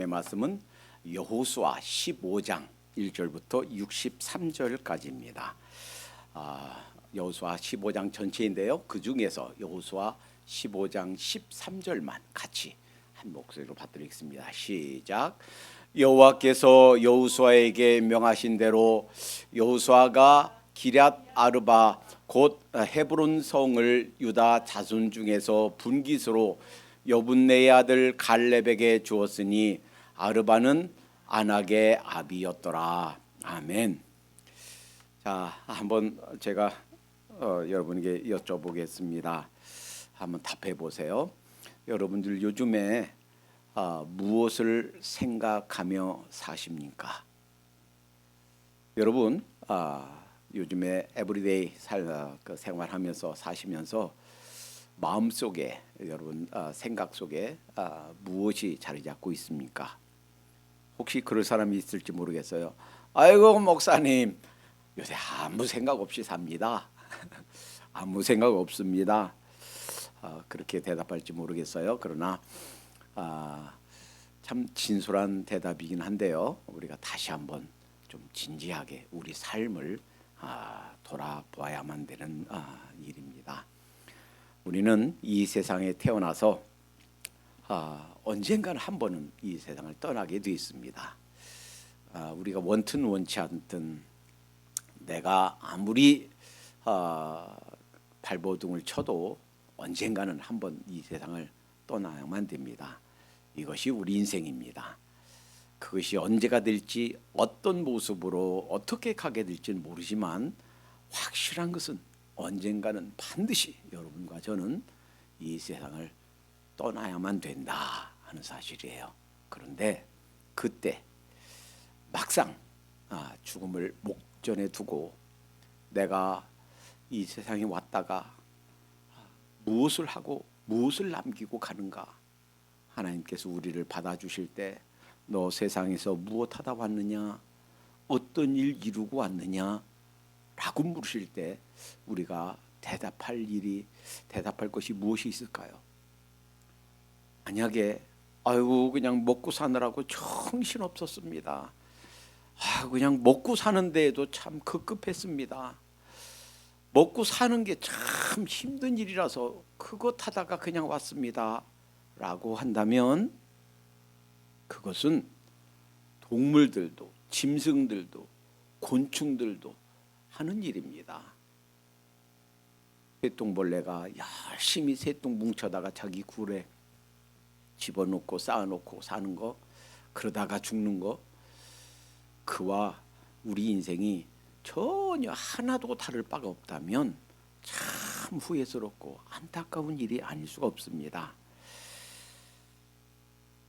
말씀은 여호수아 15장 1절부터 63절까지입니다. 여호수아 15장 전체인데요. 그 중에서 여호수아 15장 13절만 같이 한 목소리로 받드리겠습니다. 시작. 여호와께서 여호수아에게 명하신 대로 여호수아가 기럇 아르바 곧 헤브론 성을 유다 자손 중에서 분깃으로 여분네의 아들 갈렙에게 주었으니 아르바는 안악의 아비였더라. 아멘. 자, 한번 제가 여러분에게 여쭤보겠습니다. 한번 답해 보세요. 여러분들 요즘에 무엇을 생각하며 사십니까? 여러분 요즘에 에브리데이 생활하면서 사시면서 마음속에 여러분 생각 속에 무엇이 자리 잡고 있습니까? 혹시 그럴 사람이 있을지 모르겠어요. 아이고 목사님 요새 아무 생각 없이 삽니다. 아무 생각 없습니다. 그렇게 대답할지 모르겠어요. 그러나 참 진솔한 대답이긴 한데요. 우리가 다시 한번 좀 진지하게 우리 삶을 돌아보아야만 되는 일입니다. 우리는 이 세상에 태어나서 언젠가는 한 번은 이 세상을 떠나게 돼 있습니다. 우리가 원튼 원치 않든 내가 아무리 발버둥을 쳐도 언젠가는 한 번 이 세상을 떠나야만 됩니다. 이것이 우리 인생입니다. 그것이 언제가 될지 어떤 모습으로 어떻게 가게 될지는 모르지만 확실한 것은 언젠가는 반드시 여러분과 저는 이 세상을 떠나야만 된다 하는 사실이에요. 그런데 그때 막상 죽음을 목전에 두고 내가 이 세상에 왔다가 무엇을 하고 무엇을 남기고 가는가, 하나님께서 우리를 받아주실 때 너 세상에서 무엇하다 왔느냐, 어떤 일 이루고 왔느냐 라고 물으실 때 우리가 대답할 것이 무엇이 있을까요? 만약에 아이고 그냥 먹고 사느라고 정신 없었습니다. 그냥 먹고 사는 데에도 참 급급했습니다. 먹고 사는 게 참 힘든 일이라서 그것 하다가 그냥 왔습니다 라고 한다면 그것은 동물들도 짐승들도 곤충들도 하는 일입니다. 새똥벌레가 열심히 새똥 뭉쳐다가 자기 굴에 집어넣고 쌓아놓고 사는 거, 그러다가 죽는 거, 그와 우리 인생이 전혀 하나도 다를 바가 없다면 참 후회스럽고 안타까운 일이 아닐 수가 없습니다.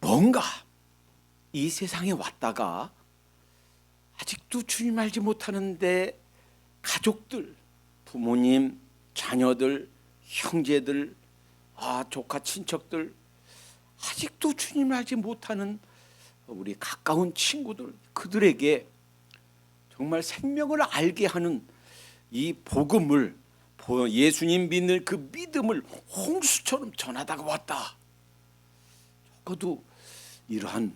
뭔가 이 세상에 왔다가 아직도 주님 알지 못하는데 가족들, 부모님, 자녀들, 형제들, 조카, 친척들, 아직도 주님 알지 못하는 우리 가까운 친구들, 그들에게 정말 생명을 알게 하는 이 복음을, 예수님 믿는 그 믿음을 홍수처럼 전하다가 왔다. 적어도 이러한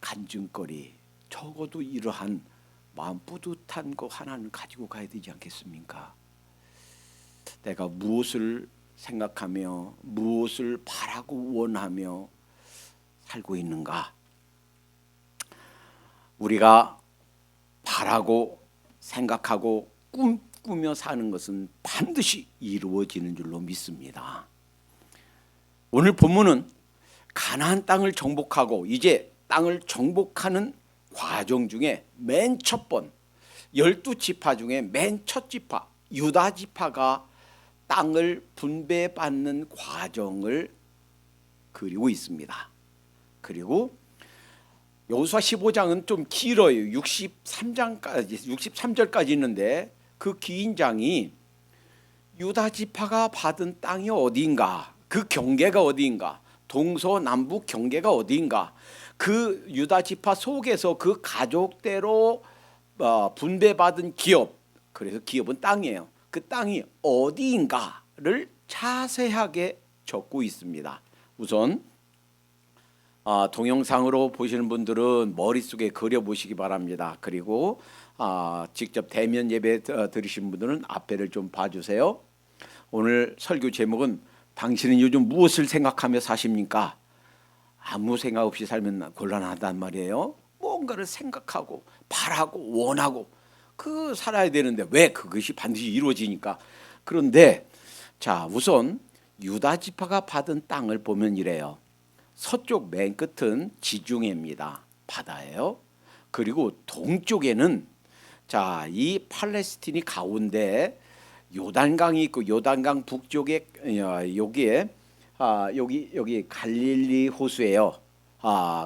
간증거리, 적어도 이러한 마음 뿌듯한 거 하나는 가지고 가야 되지 않겠습니까? 내가 무엇을 생각하며 무엇을 바라고 원하며 살고 있는가? 우리가 바라고 생각하고 꿈꾸며 사는 것은 반드시 이루어지는 줄로 믿습니다. 오늘 본문은 가나안 땅을 정복하고 이제 땅을 정복하는 과정 중에 맨 첫 번 12지파 중에 맨 첫 지파 유다 지파가 땅을 분배받는 과정을 그리고 있습니다. 그리고 여호수아 15장은 좀 길어요. 63절까지 있는데 그 긴 장이 유다 지파가 받은 땅이 어디인가, 그 경계가 어디인가, 동서남북 경계가 어디인가, 그 유다 지파 속에서 그 가족대로 분배받은 기업, 그래서 기업은 땅이에요. 그 땅이 어디인가를 자세하게 적고 있습니다. 우선 동영상으로 보시는 분들은 머릿속에 그려보시기 바랍니다. 그리고 직접 대면 예배 들으신 분들은 앞에를 좀 봐주세요. 오늘 설교 제목은 당신은 요즘 무엇을 생각하며 사십니까? 아무 생각 없이 살면 곤란하단 말이에요. 뭔가를 생각하고 바라고 원하고 살아야 되는데 왜 그것이 반드시 이루어지니까. 그런데 자, 우선 유다 지파가 받은 땅을 보면 이래요. 서쪽 맨 끝은 지중해입니다. 바다예요. 그리고 동쪽에는 자, 이 팔레스틴이 가운데 요단강이 있고 요단강 북쪽에 여기에 여기 갈릴리 호수예요.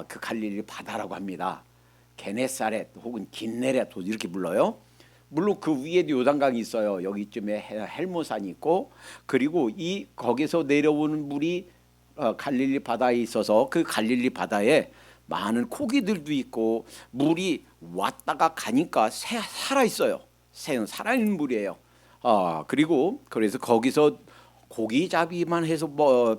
그 갈릴리 바다라고 합니다. 게네사렛 혹은 긴네렛 이렇게 불러요. 물론 그 위에도 요단강이 있어요. 여기쯤에 헬모산이 있고, 그리고 이 거기서 내려오는 물이 갈릴리 바다에 있어서 그 갈릴리 바다에 많은 고기들도 있고 물이 왔다가 가니까 살아 있어요. 새는 살아있는 물이에요. 그리고 그래서 거기서 고기잡이만 해서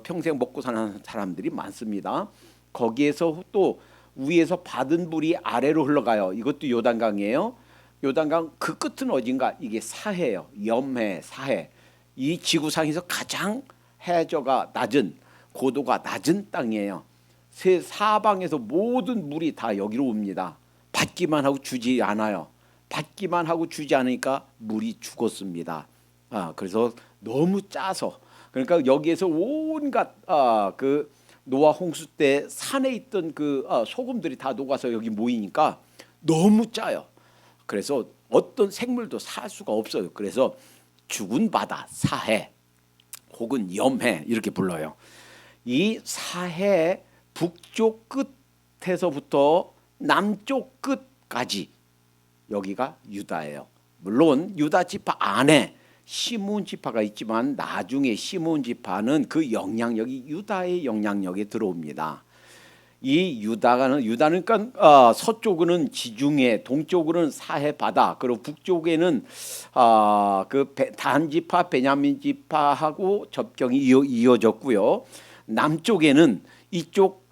평생 먹고 사는 사람들이 많습니다. 거기에서 또 위에서 받은 물이 아래로 흘러가요. 이것도 요단강이에요. 요단강 그 끝은 어딘가? 이게 사해예요. 염해, 사해. 이 지구상에서 가장 해저가 낮은, 고도가 낮은 땅이에요. 세 사방에서 모든 물이 다 여기로 옵니다. 받기만 하고 주지 않아요. 받기만 하고 주지 않으니까 물이 죽었습니다. 그래서 너무 짜서, 그러니까 여기에서 온갖 그 노아 홍수 때 산에 있던 그 소금들이 다 녹아서 여기 모이니까 너무 짜요. 그래서 어떤 생물도 살 수가 없어요. 그래서 죽은 바다, 사해 혹은 염해 이렇게 불러요. 이 사해 북쪽 끝에서부터 남쪽 끝까지 여기가 유다예요. 물론 유다 지파 안에 시므온 지파가 있지만 나중에 시므온 지파는 그 영향력이 유다의 영향력에 들어옵니다. 이 유다는 그러니까 서쪽으로는 지중해, 동쪽으로는 사해 바다, 그리고 북쪽에는 그 단 지파, 베냐민 지파하고 접경이 이어졌고요. 남쪽에는 이쪽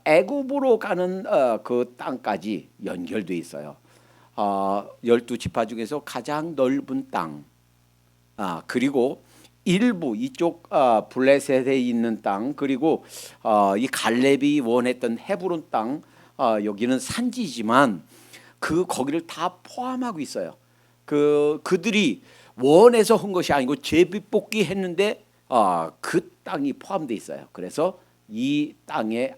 애굽으로 가는 그 땅까지 연결돼 있어요. 12지파 중에서 가장 넓은 땅. 그리고 일부 이쪽 블레셋에 있는 땅, 그리고 이 갈렙이 원했던 헤브론 땅, 여기는 산지지만 거기를 다 포함하고 있어요. 그들이 원해서 한 것이 아니고 제비뽑기 했는데 그 땅이 포함되어 있어요. 그래서 이 땅에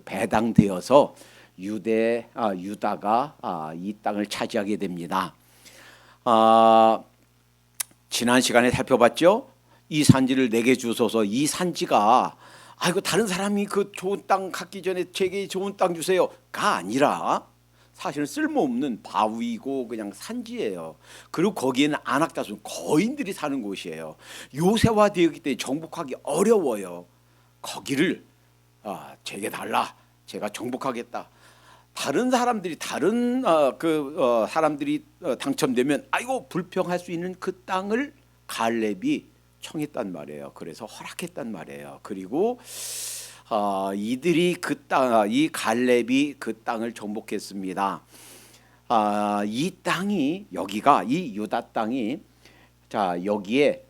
배당되어서 유다가 이 땅을 차지하게 됩니다. 지난 시간에 살펴봤죠. 이 산지를 내게 주소서. 이 산지가 아이고 다른 사람이 그 좋은 땅 갖기 전에 제게 좋은 땅 주세요가 아니라 사실은 쓸모없는 바위고 그냥 산지예요. 그리고 거기에는 안악자손 거인들이 사는 곳이에요. 요새화되었기 때문에 정복하기 어려워요. 거기를 제게 달라. 제가 정복하겠다. 다른 사람들이 사람들이 당첨되면 아이고 불평할 수 있는 그 땅을 갈렙이 청했단 말이에요. 그래서 허락했단 말이에요. 그리고 이들이 이 갈렙이 그 땅을 정복했습니다. 이 땅이 여기가 이 유다 땅이 자 여기에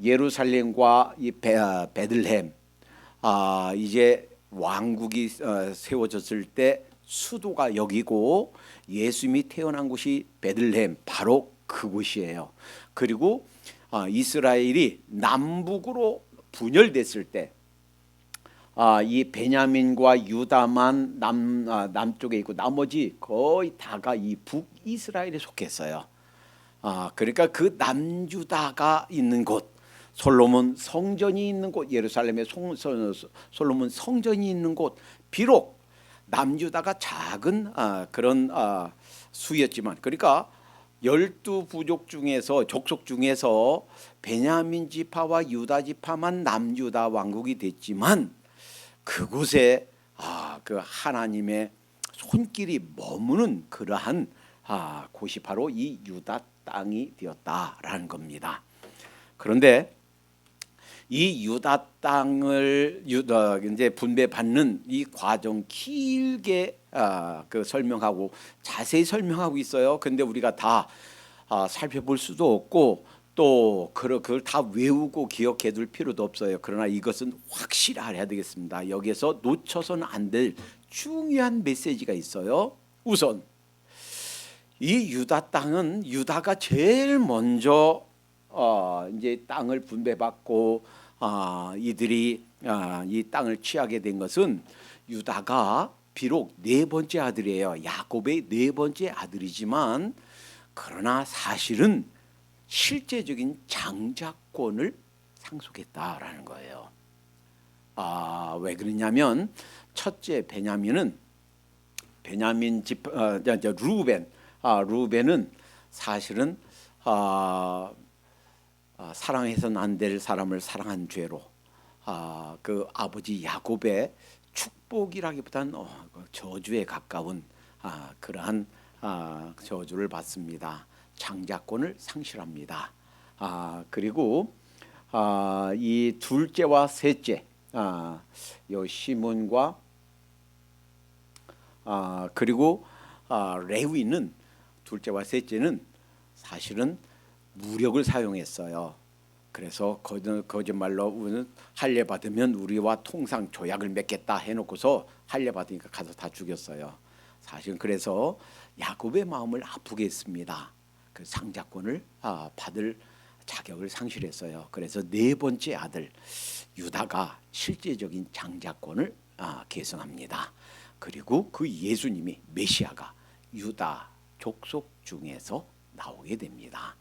예루살렘과 이 베들레헴 이제 왕국이 세워졌을 때 수도가 여기고 예수님이 태어난 곳이 베들레헴 바로 그곳이에요. 그리고 이스라엘이 남북으로 분열됐을 때 이 베냐민과 유다만 남쪽에 있고 나머지 거의 다가 이 북이스라엘에 속했어요. 그러니까 그 남유다가 있는 곳, 솔로몬 성전이 있는 곳, 예루살렘에 솔로몬 성전이 있는 곳, 비록 남유다가 작은 그런 수였지만, 그러니까 12부족 중에서 족속 중에서 베냐민 지파와 유다 지파만 남유다 왕국이 됐지만 그곳에 그 하나님의 손길이 머무는 그러한 곳이 바로 이 유다 땅이 되었다라는 겁니다. 그런데 이 유다 땅을 이제 분배받는 이 과정 길게 그 설명하고 자세히 설명하고 있어요. 근데 우리가 다 살펴볼 수도 없고 또 그걸 다 외우고 기억해둘 필요도 없어요. 그러나 이것은 확실히 알아야 되겠습니다. 여기에서 놓쳐서는 안 될 중요한 메시지가 있어요. 우선 이 유다 땅은 유다가 제일 먼저 이제 땅을 분배받고 이들이 이 땅을 취하게 된 것은 유다가 비록 네 번째 아들이에요. 야곱의 네 번째 아들이지만 그러나 사실은 실제적인 장자권을 상속했다라는 거예요. 왜 그러냐면 첫째 베냐민 루벤은 사실은 사랑해서는 안 될 사람을 사랑한 죄로 그 아버지 야곱의 축복이라기보다는 저주에 가까운 그러한 저주를 받습니다. 장자권을 상실합니다. 그리고 이 둘째와 셋째, 요 시몬과 그리고 레위는 둘째와 셋째는 사실은 무력을 사용했어요. 그래서 거짓말로 할례 받으면 우리와 통상 조약을 맺겠다 해놓고서 할례 받으니까 가서 다 죽였어요. 사실은 그래서 야곱의 마음을 아프게 했습니다. 그 상자권을 받을 자격을 상실했어요. 그래서 네 번째 아들 유다가 실제적인 장자권을 계승합니다. 그리고 그 예수님이 메시아가 유다 족속 중에서 나오게 됩니다.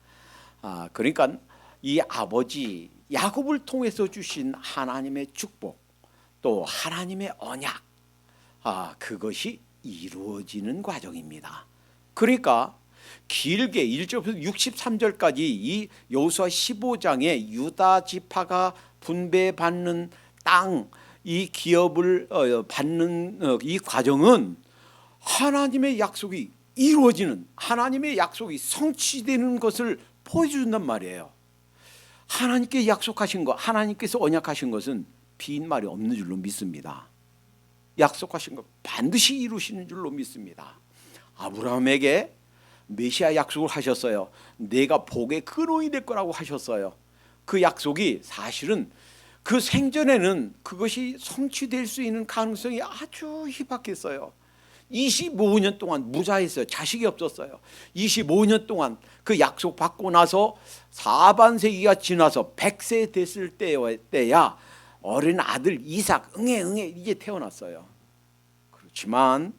그러니까 이 아버지 야곱을 통해서 주신 하나님의 축복 또 하나님의 언약 그것이 이루어지는 과정입니다. 그러니까 길게 1절부터 63절까지 이 여호수아 15장에 유다 지파가 분배받는 땅 이 기업을 받는 이 과정은 하나님의 약속이 이루어지는 하나님의 약속이 성취되는 것을 보여준단 말이에요. 하나님께 약속하신 것, 하나님께서 언약하신 것은 빈말이 없는 줄로 믿습니다. 약속하신 것 반드시 이루시는 줄로 믿습니다. 아브라함에게 메시아 약속을 하셨어요. 내가 복의 근원이 될 거라고 하셨어요. 그 약속이 사실은 그 생전에는 그것이 성취될 수 있는 가능성이 아주 희박했어요. 25년 동안 무자했어요. 자식이 없었어요. 25년 동안 그 약속 받고 나서 4반세기가 지나서 100세 됐을 때야 어린 아들 이삭 응애 이제 태어났어요. 그렇지만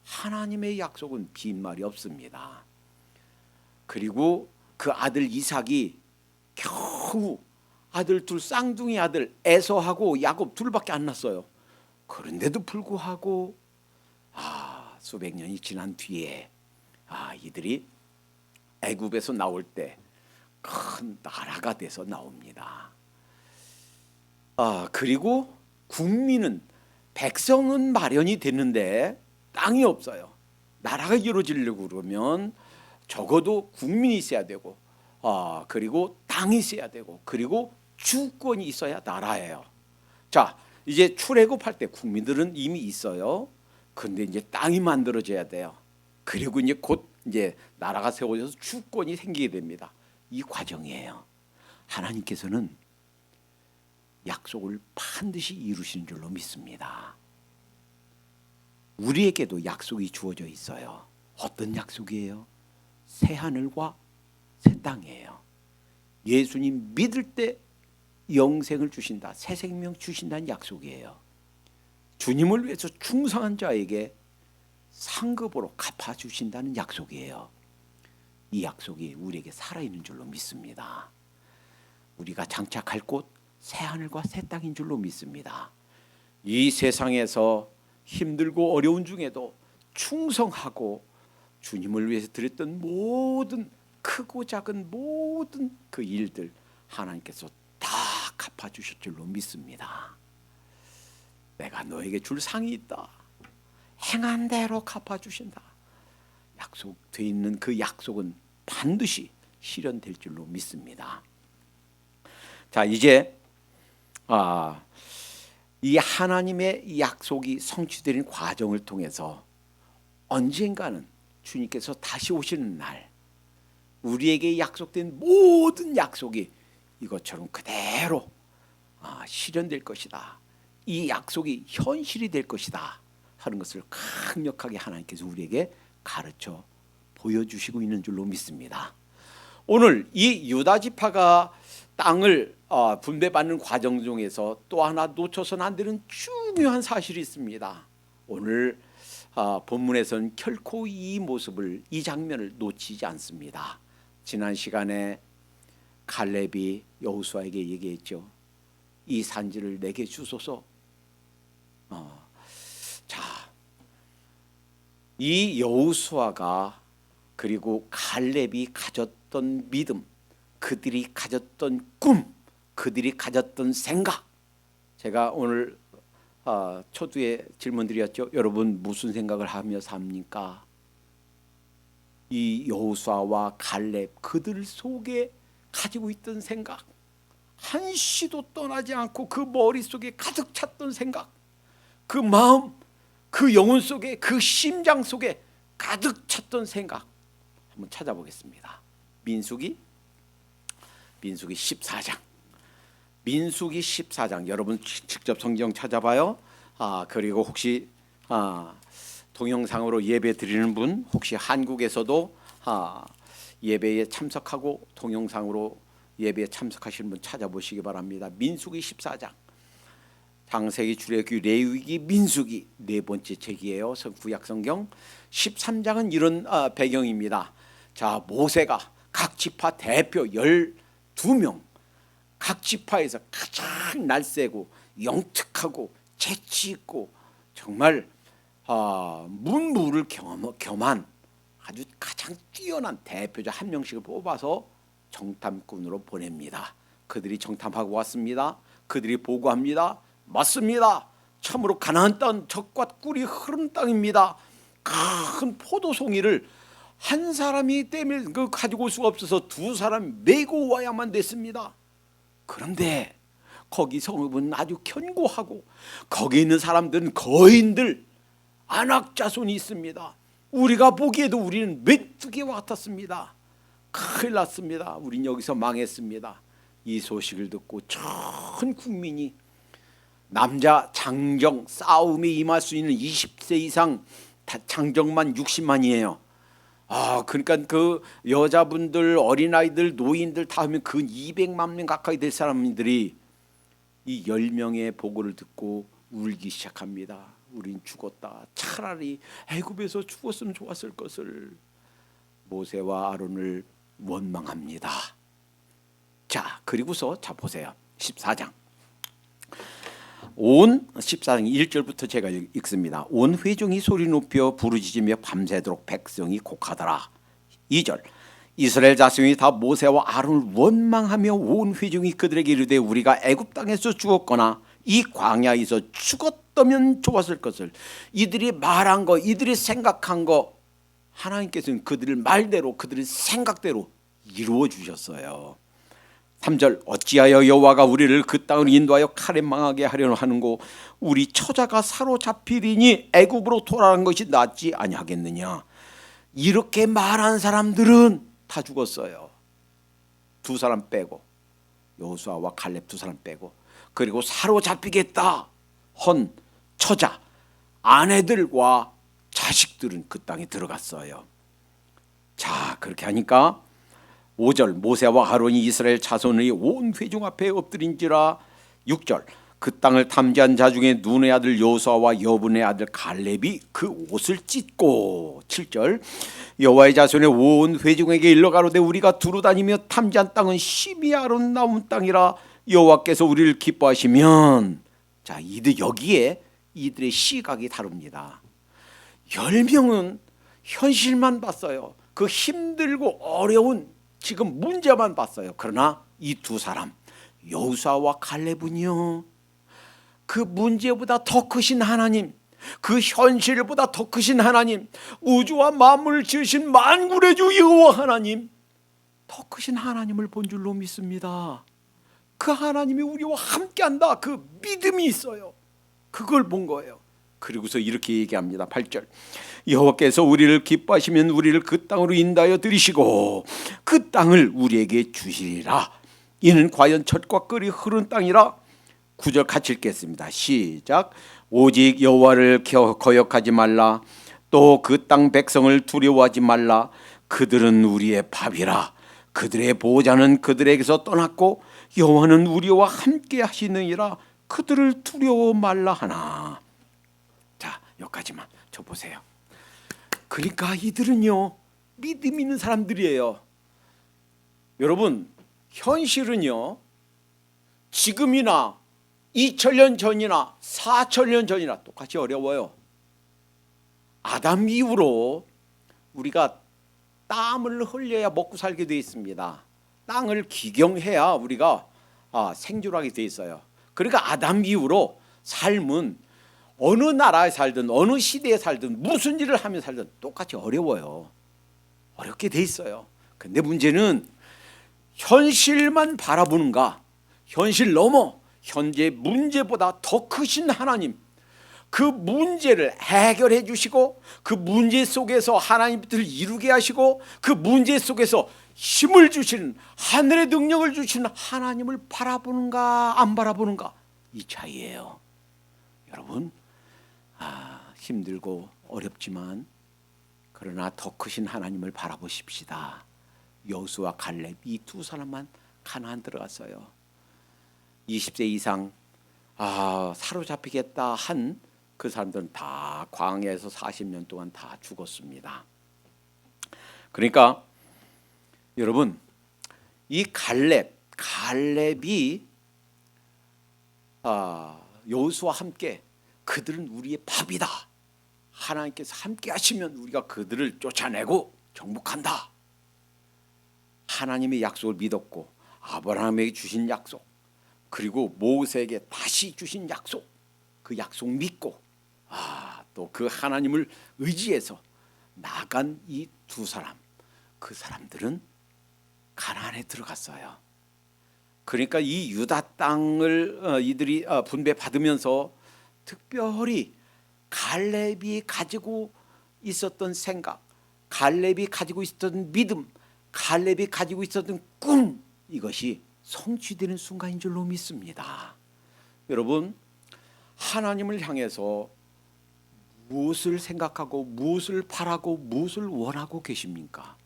하나님의 약속은 빈말이 없습니다. 그리고 그 아들 이삭이 겨우 아들 둘 쌍둥이 아들 에서하고 야곱 둘밖에 안 났어요. 그런데도 불구하고 수백 년이 지난 뒤에 이들이 애굽에서 나올 때 큰 나라가 돼서 나옵니다. 그리고 국민은 백성은 마련이 됐는데 땅이 없어요. 나라가 이루어지려고 그러면 적어도 국민이 있어야 되고 그리고 땅이 있어야 되고 그리고 주권이 있어야 나라예요. 자, 이제 출애굽할 때 국민들은 이미 있어요. 근데 이제 땅이 만들어져야 돼요. 그리고 이제 곧 이제 나라가 세워져서 주권이 생기게 됩니다. 이 과정이에요. 하나님께서는 약속을 반드시 이루시는 줄로 믿습니다. 우리에게도 약속이 주어져 있어요. 어떤 약속이에요? 새 하늘과 새 땅이에요. 예수님 믿을 때 영생을 주신다, 새 생명 주신다는 약속이에요. 주님을 위해서 충성한 자에게 상급으로 갚아주신다는 약속이에요. 이 약속이 우리에게 살아있는 줄로 믿습니다. 우리가 장착할 곳 새하늘과 새 땅인 줄로 믿습니다. 이 세상에서 힘들고 어려운 중에도 충성하고 주님을 위해서 드렸던 모든 크고 작은 모든 그 일들 하나님께서 다 갚아주실 줄로 믿습니다. 내가 너에게 줄 상이 있다. 행한 대로 갚아주신다. 약속되어 있는 그 약속은 반드시 실현될 줄로 믿습니다. 자, 이제 이 하나님의 약속이 성취되는 과정을 통해서 언젠가는 주님께서 다시 오시는 날 우리에게 약속된 모든 약속이 이것처럼 그대로 실현될 것이다. 이 약속이 현실이 될 것이다 하는 것을 강력하게 하나님께서 우리에게 가르쳐 보여주시고 있는 줄로 믿습니다. 오늘 이 유다 지파가 땅을 분배받는 과정 중에서 또 하나 놓쳐서는 안 되는 중요한 사실이 있습니다. 오늘 본문에서는 결코 이 모습을, 이 장면을 놓치지 않습니다. 지난 시간에 갈렙이 여호수아에게 얘기했죠. 이 산지를 내게 주소서. 이 여호수아가 그리고 갈렙이 가졌던 믿음, 그들이 가졌던 꿈, 그들이 가졌던 생각. 제가 오늘 초두에 질문 드렸죠. 여러분 무슨 생각을 하며 삽니까? 이 여호수아와 갈렙 그들 속에 가지고 있던 생각, 한시도 떠나지 않고 그 머릿속에 가득 찼던 생각, 그 마음, 그 영혼 속에, 그 심장 속에 가득 찼던 생각 한번 찾아보겠습니다. 민수기 14장. 민수기 14장 여러분 직접 성경 찾아봐요. 그리고 혹시 동영상으로 예배 드리는 분, 혹시 한국에서도 예배에 참석하고 동영상으로 예배에 참석하시는 분 찾아보시기 바랍니다. 민수기 14장. 창세기, 출애굽기, 레위기, 민수기 네 번째 책이에요. 구약 성경. 13장은 이런 배경입니다. 자, 모세가 각 지파 대표 12명, 각 지파에서 가장 날쌔고 영특하고 재치 있고 정말 문무를 겸한 아주 가장 뛰어난 대표자 한 명씩을 뽑아서 정탐꾼으로 보냅니다. 그들이 정탐하고 왔습니다. 그들이 보고합니다. 맞습니다. 참으로 가나안 땅 젖과 꿀이 흐르는 땅입니다. 큰 포도송이를 한 사람이 때문에 가지고 올 수가 없어서 두 사람이 메고 와야만 됐습니다. 그런데 거기 성읍은 아주 견고하고 거기 있는 사람들은 거인들, 안악자손이 있습니다. 우리가 보기에도 우리는 메뚜기와 같았습니다. 큰일 났습니다. 우린 여기서 망했습니다. 이 소식을 듣고 전 국민이 남자 장정 싸움에 임할 수 있는 20세 이상 장정만 60만이에요. 그러니까 그 여자분들, 어린아이들, 노인들 다 하면 그 200만 명 가까이 될 사람들이 이 10명의 보고를 듣고 울기 시작합니다. 우린 죽었다. 차라리 애굽에서 죽었으면 좋았을 것을. 모세와 아론을 원망합니다. 자, 그리고서 보세요. 14장. 14장 1절부터 제가 읽습니다. 온 회중이 소리 높여 부르짖으며 밤새도록 백성이 곡하더라. 2절. 이스라엘 자손이 다 모세와 아론을 원망하며 온 회중이 그들에게 이르되 우리가 애굽 땅에서 죽었거나 이 광야에서 죽었다면 좋았을 것을. 이들이 말한 거, 이들이 생각한 거 하나님께서는 그들의 말대로, 그들의 생각대로 이루어 주셨어요. 3절. 어찌하여 여호와가 우리를 그 땅을 인도하여 칼에 망하게 하려는 하는고 우리 처자가 사로잡히리니 애굽으로 돌아가는 것이 낫지 아니하겠느냐. 이렇게 말한 사람들은 다 죽었어요. 두 사람 빼고, 여호수아와 갈렙 두 사람 빼고. 그리고 사로잡히겠다 헌 처자, 아내들과 자식들은 그 땅에 들어갔어요. 자, 그렇게 하니까 5절. 모세와 아론이 이스라엘 자손의 온 회중 앞에 엎드린지라. 6절. 그 땅을 탐지한 자 중에 눈의 아들 여호수아와 여분의 아들 갈렙이 그 옷을 찢고. 7절. 여호와의 자손의 온 회중에게 일러 가로되 우리가 두루 다니며 탐지한 땅은 심히 아름다운 땅이라 여호와께서 우리를 기뻐하시면. 자, 이들 여기에 이들의 시각이 다릅니다. 10명은 현실만 봤어요. 그 힘들고 어려운 지금 문제만 봤어요. 그러나 이 두 사람 여호수아와 갈렙은요, 그 문제보다 더 크신 하나님, 그 현실보다 더 크신 하나님, 우주와 만물을 지으신 만군의 주 여호와 하나님, 더 크신 하나님을 본 줄로 믿습니다. 그 하나님이 우리와 함께한다. 그 믿음이 있어요. 그걸 본 거예요. 그리고서 이렇게 얘기합니다. 8절 여호와께서 우리를 기뻐하시면 우리를 그 땅으로 인도하여 들이시고 그 땅을 우리에게 주시리라. 이는 과연 젖과 꿀이 흐르는 땅이라. 9절 같이 읽겠습니다. 시작. 오직 여호와를 거역하지 말라. 또 그 땅 백성을 두려워하지 말라. 그들은 우리의 밥이라. 그들의 보호자는 그들에게서 떠났고 여호와는 우리와 함께 하시느니라. 그들을 두려워 말라 하나. 자, 여기까지만 저 보세요. 그러니까 이들은요 믿음 있는 사람들이에요. 여러분, 현실은요 지금이나 2000년 전이나 4000년 전이나 똑같이 어려워요. 아담 이후로 우리가 땀을 흘려야 먹고 살게 돼 있습니다. 땅을 기경해야 우리가 생존하게 돼 있어요. 그러니까 아담 이후로 삶은 어느 나라에 살든 어느 시대에 살든 무슨 일을 하며 살든 똑같이 어려워요. 어렵게 돼 있어요. 근데 문제는 현실만 바라보는가, 현실 넘어 현재 문제보다 더 크신 하나님, 그 문제를 해결해 주시고 그 문제 속에서 하나님 뜻을 이루게 하시고 그 문제 속에서 힘을 주시는, 하늘의 능력을 주시는 하나님을 바라보는가 안 바라보는가, 이 차이예요. 여러분, 힘들고 어렵지만 그러나 더 크신 하나님을 바라보십시다. 여호수아 갈렙 이 두 사람만 가나안 들어갔어요. 20세 이상 사로잡히겠다 한 그 사람들은 다 광야에서 40년 동안 다 죽었습니다. 그러니까 여러분, 이 갈렙이 여호수아와 함께 그들은 우리의 밥이다. 하나님께서 함께 하시면 우리가 그들을 쫓아내고 정복한다. 하나님의 약속을 믿었고 아브라함에게 주신 약속, 그리고 모세에게 다시 주신 약속, 그 약속 믿고 또 그 하나님을 의지해서 나간 이 두 사람, 그 사람들은 가나안에 들어갔어요. 그러니까 이 유다 땅을 이들이 분배받으면서 특별히 갈렙이 가지고 있었던 생각, 갈렙이 가지고 있었던 믿음, 갈렙이 가지고 있었던 꿈, 이것이 성취되는 순간인 줄로 믿습니다. 여러분, 하나님을 향해서 무엇을 생각하고 무엇을 바라고 무엇을 원하고 계십니까?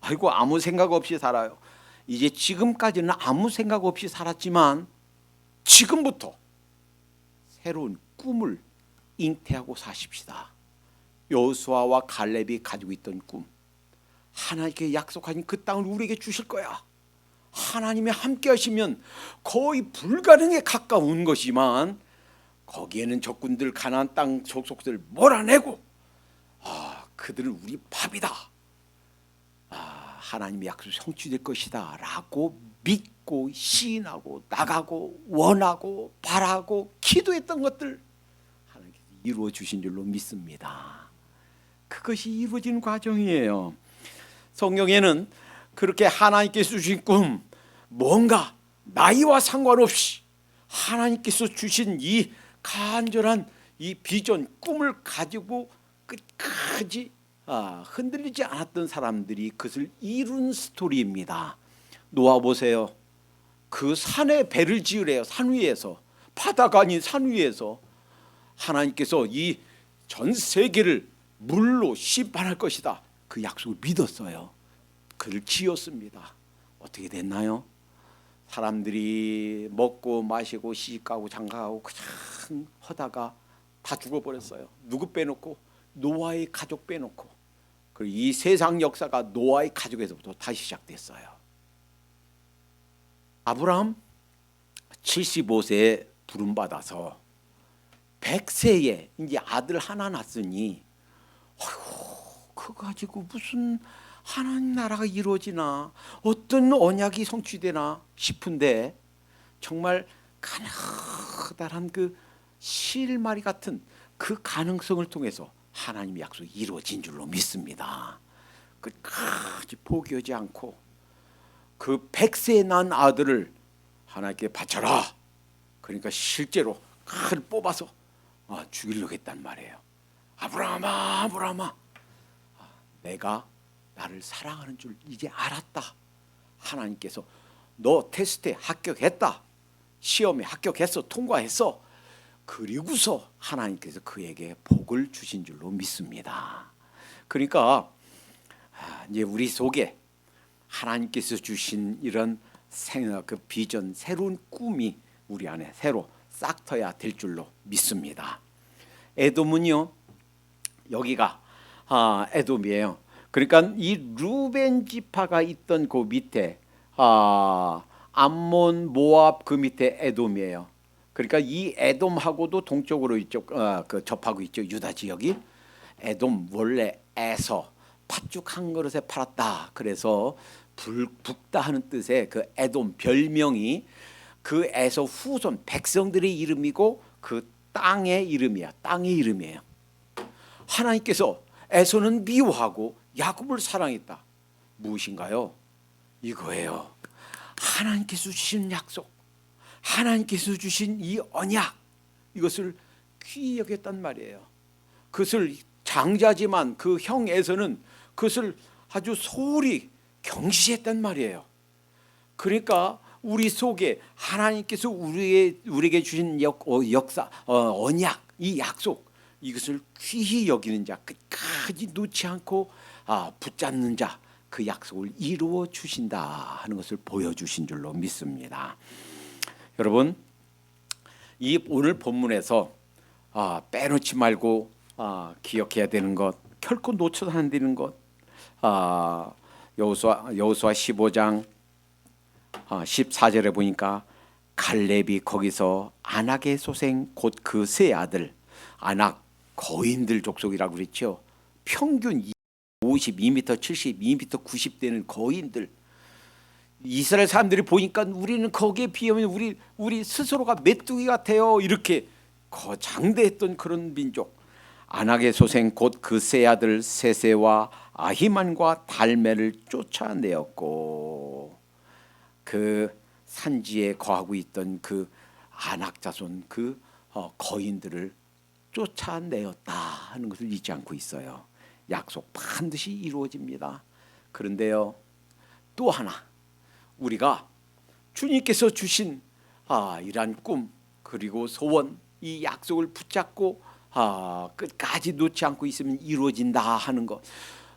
아이고, 아무 생각 없이 살아요. 이제 지금까지는 아무 생각 없이 살았지만 지금부터 새로운 꿈을 잉태하고 사십시다. 여호수아와 갈렙이 가지고 있던 꿈, 하나님께 약속하신 그 땅을 우리에게 주실 거야. 하나님이 함께 하시면 거의 불가능에 가까운 것이지만 거기에는 적군들, 가나안 땅 족속들 몰아내고 그들은 우리 밥이다. 하나님의 약속이 성취될 것이다 라고 믿고 시인하고 나가고 원하고 바라고 기도했던 것들 하나님께서 이루어 주신 줄로 믿습니다. 그것이 이루어지는 과정이에요. 성경에는 그렇게 하나님께서 주신 꿈, 뭔가 나이와 상관없이 하나님께서 주신 이 간절한 이 비전, 꿈을 가지고 끝까지 흔들리지 않았던 사람들이 그것을 이룬 스토리입니다. 노아 보세요. 그 산에 배를 지으래요. 산 위에서, 바다가 아닌 산 위에서 하나님께서 이 전 세계를 물로 심판할 것이다, 그 약속을 믿었어요. 그를 지었습니다. 어떻게 됐나요? 사람들이 먹고 마시고 시집가고 장가가고 그냥 하다가 다 죽어버렸어요. 누구 빼놓고? 노아의 가족 빼놓고. 그리고 이 세상 역사가 노아의 가족에서부터 다시 시작됐어요. 아브라함 75세에 부름받아서 100세에 이제 아들 하나 낳았으니 그거 가지고 무슨 하나님 나라가 이루어지나, 어떤 언약이 성취되나 싶은데 정말 가느다란 그 실마리 같은 그 가능성을 통해서 하나님의 약속이 이루어진 줄로 믿습니다. 끝까지 포기하지 않고 그 100세에 낳은 아들을 하나님께 바쳐라. 그러니까 실제로 칼을 뽑아서 죽이려고 했단 말이에요. 아브라함아, 아브라함아, 내가 나를 사랑하는 줄 이제 알았다. 하나님께서 너 테스트에 합격했다. 시험에 합격했어. 통과했어. 그리고서 하나님께서 그에게 복을 주신 줄로 믿습니다. 그러니까 이제 우리 속에 하나님께서 주신 이런 그 비전, 새로운 꿈이 우리 안에 새로 싹터야 될 줄로 믿습니다. 에돔은요, 여기가 에돔이에요. 그러니까 이 루벤 지파가 있던 그 밑에 암몬, 모압 그 밑에 에돔이에요. 그러니까 이 에돔하고도 동쪽으로 이쪽 그 접하고 있죠. 유다 지역이. 에돔 원래 에서 팥죽 한 그릇에 팔았다. 그래서 붓다 하는 뜻의 그 에돔 별명이 그 에서 후손 백성들의 이름이고 그 땅의 이름이야. 땅의 이름이에요. 하나님께서 에서는 미워하고 야곱을 사랑했다. 무엇인가요? 이거예요. 하나님께서 주신 약속, 하나님께서 주신 이 언약, 이것을 귀히 여겼단 말이에요. 그것을 장자지만 그 형 에서는 그것을 아주 소홀히 경시했단 말이에요. 그러니까 우리 속에 하나님께서 우리에게 주신 역사, 언약, 이 약속, 이것을 귀히 여기는 자, 끝까지 놓지 않고 붙잡는 자, 그 약속을 이루어 주신다 하는 것을 보여주신 줄로 믿습니다. 여러분, 이 오늘 본문에서 빼놓지 말고 기억해야 되는 것, 결코 놓쳐서는 안 되는 것, 여호수아 15장 14절에 보니까 갈렙이 거기서 아낙의 소생 곧 그 세 아들, 아낙 거인들 족속이라고 그랬죠. 평균 52m, 72m, 90대는 거인들. 이스라엘 사람들이 보니까 우리는 거기에 비하면 우리 스스로가 메뚜기 같아요. 이렇게 장대했던 그런 민족. 아낙의 소생 곧 그 세 아들 세세와 아히만과 달메를 쫓아내었고, 그 산지에 거하고 있던 그 아낙 자손 그 거인들을 쫓아내었다 하는 것을 잊지 않고 있어요. 약속 반드시 이루어집니다. 그런데요, 또 하나 우리가 주님께서 주신 이러한 꿈 그리고 소원, 이 약속을 붙잡고 끝까지 놓지 않고 있으면 이루어진다 하는 것.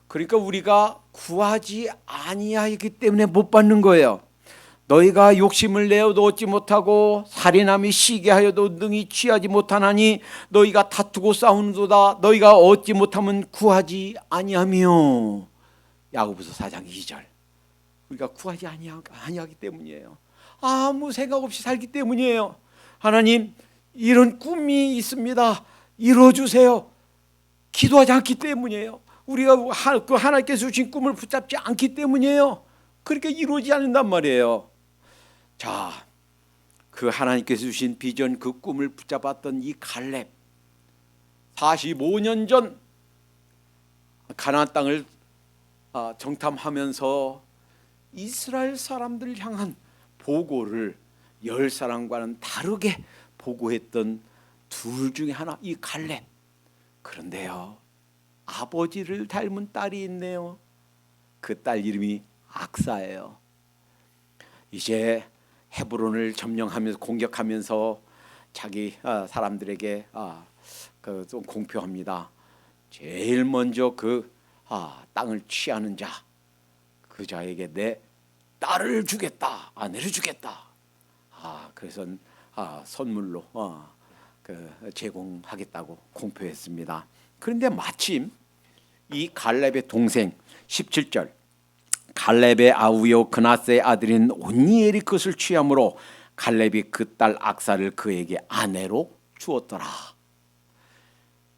그러니까 우리가 구하지 아니하기 때문에 못 받는 거예요. 너희가 욕심을 내어도 얻지 못하고 살인함이 시게 하여도 능히 취하지 못하나니 너희가 다투고 싸우는도다. 너희가 얻지 못하면 구하지 아니하며. 야고보서 4장 2절. 우리가 구하지 아니하기 때문이에요. 아무 생각 없이 살기 때문이에요. 하나님, 이런 꿈이 있습니다. 이루어주세요. 기도하지 않기 때문이에요. 우리가 그 하나님께서 주신 꿈을 붙잡지 않기 때문이에요. 그렇게 이루어지지 않는단 말이에요. 자, 그 하나님께서 주신 비전, 그 꿈을 붙잡았던 이 갈렙, 45년 전 가나안 땅을 정탐하면서 이스라엘 사람들을 향한 보고를 10사람과는 다르게 보고했던 둘 중에 하나, 이 갈렙. 그런데요, 아버지를 닮은 딸이 있네요. 그 딸 이름이 악사예요. 이제 헤브론을 점령하면서 공격하면서 자기 사람들에게 좀 공표합니다. 제일 먼저 그 땅을 취하는 자, 그 자에게 내 딸을 주겠다, 아내를 주겠다. 그래서 선물로 제공하겠다고 공표했습니다. 그런데 마침 이 갈렙의 동생 17절, 갈렙의 아우요 그나스의 아들인 온니엘이 그것을 취함으로 갈렙이 그 딸 악사를 그에게 아내로 주었더라.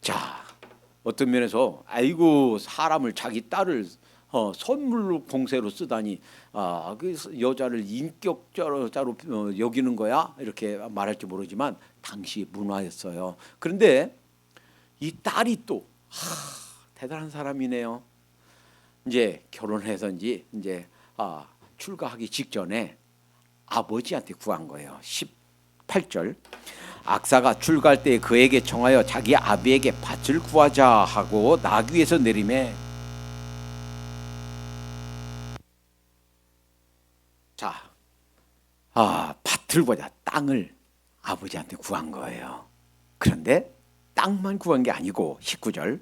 자, 어떤 면에서 아이고, 사람을, 자기 딸을 선물로 봉쇄로 쓰다니, 그 여자를 인격자로 여기는 거야, 이렇게 말할지 모르지만 당시 문화였어요. 그런데 이 딸이 또 대단한 사람이네요. 이제 결혼해서인지 이제 출가하기 직전에 아버지한테 구한 거예요. 18절. 악사가 출가할 때 그에게 청하여 자기 아비에게 밭을 구하자 하고 나귀에서 내리매, 자, 밭을 구하자, 땅을 아버지한테 구한 거예요. 그런데 땅만 구한 게 아니고 19절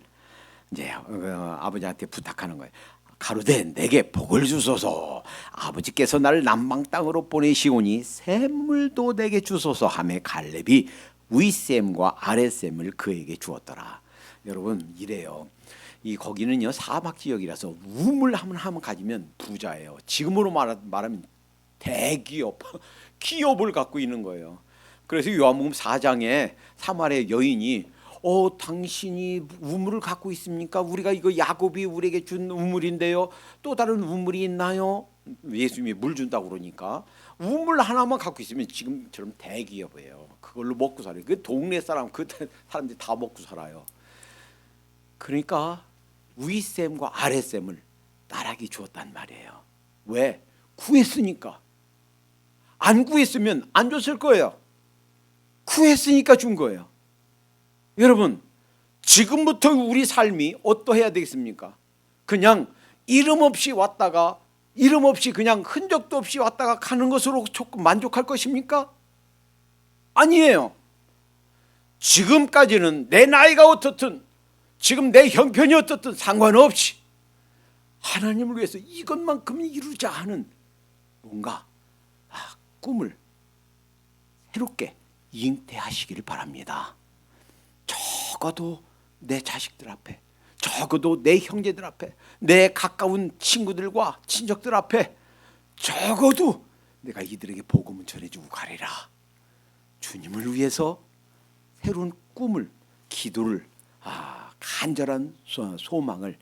이제 아버지한테 부탁하는 거예요. 가로되 내게 복을 주소서. 아버지께서 나를 남방 땅으로 보내시오니 샘물도 내게 주소서 하며 갈렙이 윗샘과 아랫샘을 그에게 주었더라. 여러분 이래요. 이 거기는요 사막 지역이라서 우물 하면 가지면 부자예요. 지금으로 말하면 대기업, 기업을 갖고 있는 거예요. 그래서 요한복음 4장에 사마리아 여인이 당신이 우물을 갖고 있습니까? 우리가 이거 야곱이 우리에게 준 우물인데요. 또 다른 우물이 있나요? 예수님이 물 준다고 그러니까 우물 하나만 갖고 있으면 지금처럼 대기업이에요. 그걸로 먹고 살아요. 그 동네 사람, 그 사람들이 다 먹고 살아요. 그러니까 윗샘과 아랫샘을 딸에게 주었단 말이에요. 왜? 구했으니까. 안 구했으면 안 줬을 거예요. 구했으니까 준 거예요. 여러분 지금부터 우리 삶이 어떠해야 되겠습니까? 그냥 이름 없이 왔다가 이름 없이 그냥 흔적도 없이 왔다가 가는 것으로 조금 만족할 것입니까? 아니에요. 지금까지는 내 나이가 어떻든 지금 내 형편이 어떻든 상관없이 하나님을 위해서 이것만큼 이루자 하는 뭔가 꿈을 새롭게 잉태하시기를 바랍니다. 적어도 내 자식들 앞에, 적어도 내 형제들 앞에, 내 가까운 친구들과 친척들 앞에 적어도 내가 이들에게 복음을 전해주고 가리라. 주님을 위해서 새로운 꿈을, 기도를, 간절한 소망을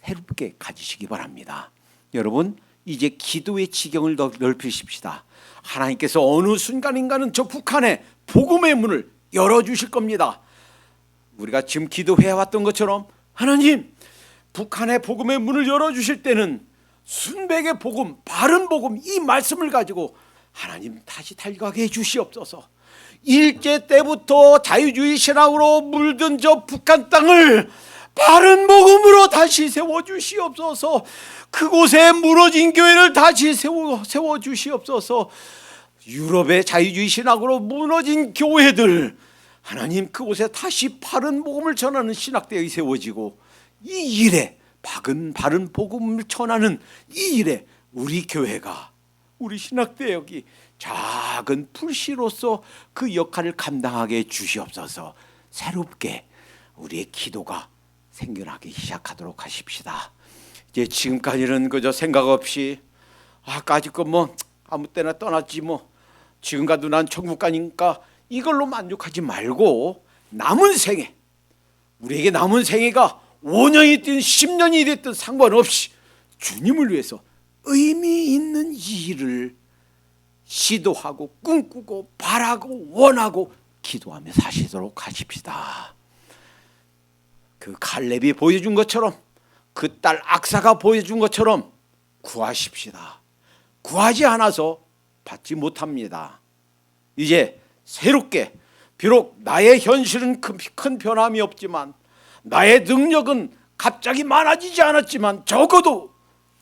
새롭게 가지시기 바랍니다. 여러분 이제 기도의 지경을 더 넓히십시다. 하나님께서 어느 순간인가는 저 북한에 복음의 문을 열어주실 겁니다. 우리가 지금 기도해왔던 것처럼 하나님 북한의 복음의 문을 열어주실 때는 순백의 복음, 바른 복음, 이 말씀을 가지고 하나님 다시 달려가게 해주시옵소서. 일제 때부터 자유주의 신앙으로 물든 저 북한 땅을 바른 복음으로 다시 세워주시옵소서. 그곳에 무너진 교회를 다시 세워주시옵소서. 유럽의 자유주의 신학으로 무너진 교회들 하나님 그곳에 다시 바른 복음을 전하는 신학대학이 세워지고 이 일에 바른 복음을 전하는 이 일에 우리 교회가 우리 신학대학이 작은 불씨로서 그 역할을 감당하게 해주시옵소서. 새롭게 우리의 기도가 생겨나기 시작하도록 하십시다. 이제 지금까지는 그저 생각 없이 까짓 거 뭐 아무 때나 떠났지 뭐 지금 가도 난 천국 가니까 이걸로 만족하지 말고 남은 생애, 우리에게 남은 생애가 5년이 됐든 10년이 됐든 상관없이 주님을 위해서 의미 있는 일을 시도하고 꿈꾸고 바라고 원하고 기도하며 사시도록 하십시다. 그 갈렙이 보여준 것처럼 그 딸 악사가 보여준 것처럼 구하십시다. 구하지 않아서 받지 못합니다. 이제 새롭게 비록 나의 현실은 큰 변함이 없지만 나의 능력은 갑자기 많아지지 않았지만 적어도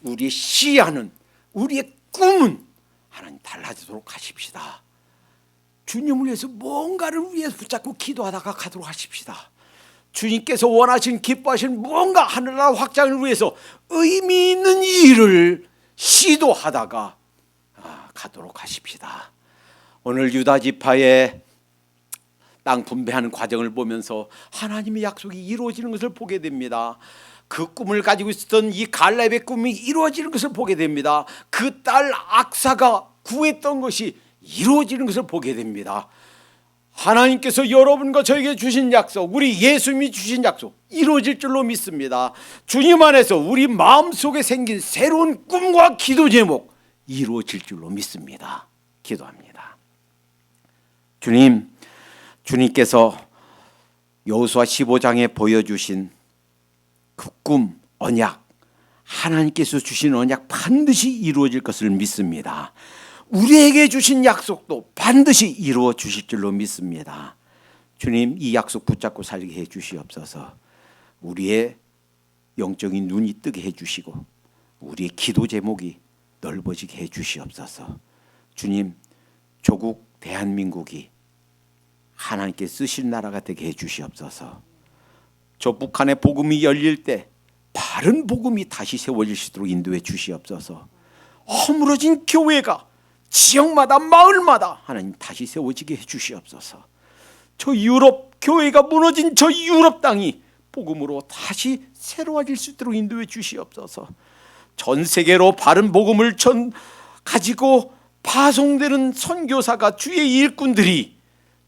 우리의 시야는 우리의 꿈은 하나님 달라지도록 하십시다. 주님을 위해서 뭔가를 위해서 붙잡고 기도하다가 가도록 하십시다. 주님께서 원하신 기뻐하신 무언가 하늘나라 확장을 위해서 의미 있는 일을 시도하다가 가도록 하십시다. 오늘 유다 지파의 땅 분배하는 과정을 보면서 하나님의 약속이 이루어지는 것을 보게 됩니다. 그 꿈을 가지고 있었던 이 갈렙의 꿈이 이루어지는 것을 보게 됩니다. 그 딸 악사가 구했던 것이 이루어지는 것을 보게 됩니다. 하나님께서 여러분과 저에게 주신 약속, 우리 예수님이 주신 약속 이루어질 줄로 믿습니다. 주님 안에서 우리 마음속에 생긴 새로운 꿈과 기도 제목 이루어질 줄로 믿습니다. 기도합니다. 주님께서 여호수아 15장에 보여주신 그 꿈, 언약, 하나님께서 주신 언약 반드시 이루어질 것을 믿습니다. 우리에게 주신 약속도 반드시 이루어 주실 줄로 믿습니다. 주님, 이 약속 붙잡고 살게 해 주시옵소서. 우리의 영적인 눈이 뜨게 해 주시고 우리의 기도 제목이 넓어지게 해 주시옵소서. 주님, 조국 대한민국이 하나님께 쓰실 나라가 되게 해 주시옵소서. 저 북한의 복음이 열릴 때 바른 복음이 다시 세워질 수 있도록 인도해 주시옵소서. 허물어진 교회가 지역마다 마을마다 하나님 다시 세워지게 해 주시옵소서. 저 유럽 교회가 무너진 저 유럽 땅이 복음으로 다시 새로워질 수 있도록 인도해 주시옵소서. 전 세계로 바른 복음을 가지고 파송되는 선교사가 주의 일꾼들이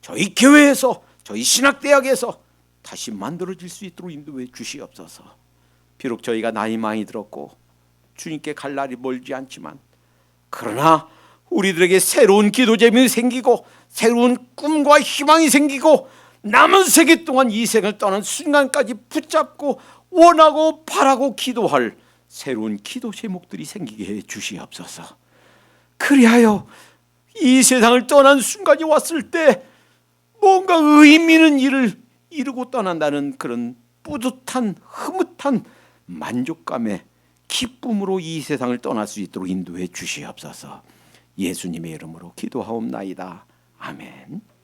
저희 교회에서 저희 신학대학에서 다시 만들어질 수 있도록 인도해 주시옵소서. 비록 저희가 나이 많이 들었고 주님께 갈 날이 멀지 않지만 그러나 우리들에게 새로운 기도 제목이 생기고 새로운 꿈과 희망이 생기고 남은 세계 동안 이 생을 떠난 순간까지 붙잡고 원하고 바라고 기도할 새로운 기도 제목들이 생기게 해 주시옵소서. 그리하여 이 세상을 떠난 순간이 왔을 때 뭔가 의미 있는 일을 이루고 떠난다는 그런 뿌듯한 흐뭇한 만족감에 기쁨으로 이 세상을 떠날 수 있도록 인도해 주시옵소서. 예수님의 이름으로 기도하옵나이다. 아멘.